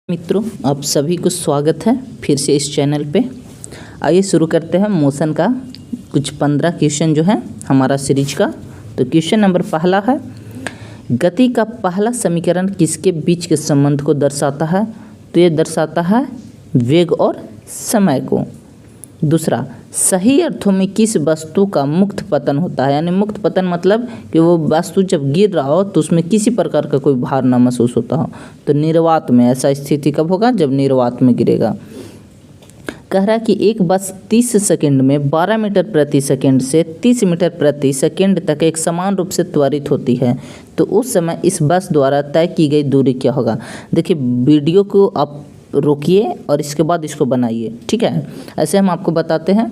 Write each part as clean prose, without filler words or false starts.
मित्रों, आप सभी को स्वागत है फिर से इस चैनल पे। आइए शुरू करते हैं मोशन का कुछ 15 क्वेश्चन जो है हमारा सीरीज का। तो क्वेश्चन नंबर पहला है, गति का पहला समीकरण किसके बीच के संबंध को दर्शाता है? तो ये दर्शाता है वेग और समय को। दूसरा, सही अर्थों में किस वस्तु का मुक्त पतन होता है? यानी मुक्त पतन मतलब कि वो वस्तु जब गिर रहा हो तो उसमें किसी प्रकार का कोई भार ना महसूस होता हो। तो निर्वात में ऐसा स्थिति कब होगा? जब निर्वात में गिरेगा। कह रहा है कि एक बस 30 सेकंड में 12 मीटर प्रति सेकंड से 30 मीटर प्रति सेकंड तक एक समान रूप से त्वरित होती है, तो उस समय इस बस द्वारा तय की गई दूरी क्या होगा? देखिए, वीडियो को आप रोकिए और इसके बाद इसको बनाइए, ठीक है। ऐसे हम आपको बताते हैं।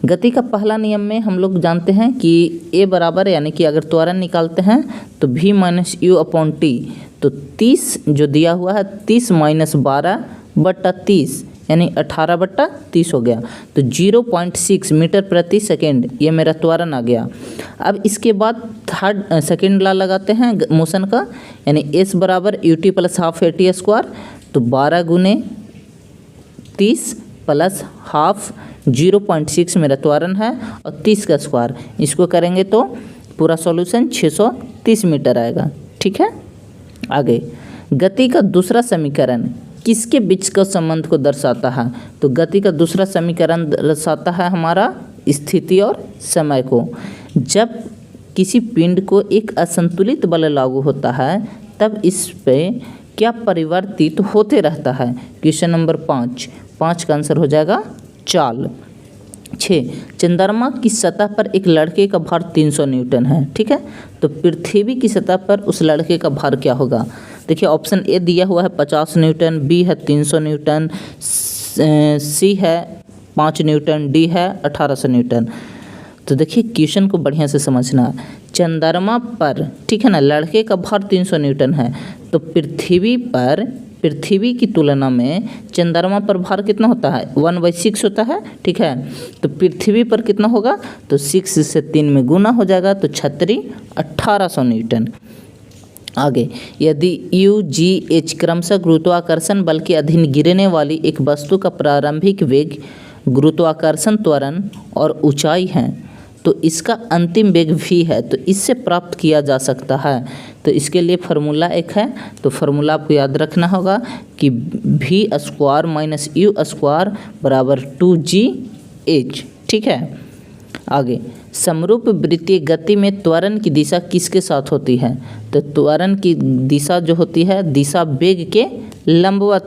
गति का पहला नियम में हम लोग जानते हैं कि ए बराबर, यानी कि अगर त्वरण निकालते हैं तो v minus you upon T. तो 30 जो दिया हुआ है 30 माइनस 12 बट्टा 30 यानी 18 बट्टा 30 हो गया। तो 0.6 मीटर प्रति सेकेंड ये मेरा त्वरण आ गया। अब इसके बाद थर्ड सेकेंड लॉ लगाते हैं मोशन का, यानी एस बराबर U T plus half A T square. तो 12 गुने 30 प्लस हाफ 0.6 मेरा त्वरण है और 30 का स्क्वायर, इसको करेंगे तो पूरा सॉल्यूशन 630 मीटर आएगा, ठीक है। आगे, गति का दूसरा समीकरण किसके बीच का संबंध को दर्शाता है? तो गति का दूसरा समीकरण दर्शाता है हमारा स्थिति और समय को। जब किसी पिंड को एक असंतुलित बल लागू होता है तब इस पे क्या परिवर्तित होते रहता है? क्वेश्चन नंबर 5 का आंसर हो जाएगा चाल। 6, चंद्रमा की सतह पर एक लड़के का भार 300 न्यूटन है, ठीक है। तो पृथ्वी की सतह पर उस लड़के का भार क्या होगा? देखिए, ऑप्शन ए दिया हुआ है 50 न्यूटन, बी है 300 न्यूटन, सी है 5 न्यूटन, डी है 1800 न्यूटन। तो देखिए, क्वेश्चन को बढ़िया से समझना। चंद्रमा पर, ठीक है ना, लड़के का भार 300 न्यूटन है, तो पृथ्वी की तुलना में चंद्रमा पर भार कितना होता है? 1/6 होता है, ठीक है। तो पृथ्वी पर कितना होगा? तो 6 से 3 में गुना हो जाएगा, तो 1800 न्यूटन। आगे, यदि यू जी एच क्रमशः गुरुत्वाकर्षण बल के अधीन गिरने वाली एक वस्तु का प्रारंभिक वेग, गुरुत्वाकर्षण त्वरण और ऊंचाई है, तो इसका अंतिम वेग v है, तो इससे प्राप्त किया जा सकता है। तो इसके लिए फार्मूला एक है, तो फार्मूला आपको याद रखना होगा कि v square minus you square बराबर 2gh, ठीक है। आगे, समरूप वृत्तीय गति में त्वरण की दिशा किसके साथ होती है? तो त्वरण की दिशा जो होती है, दिशा वेग के लंबवत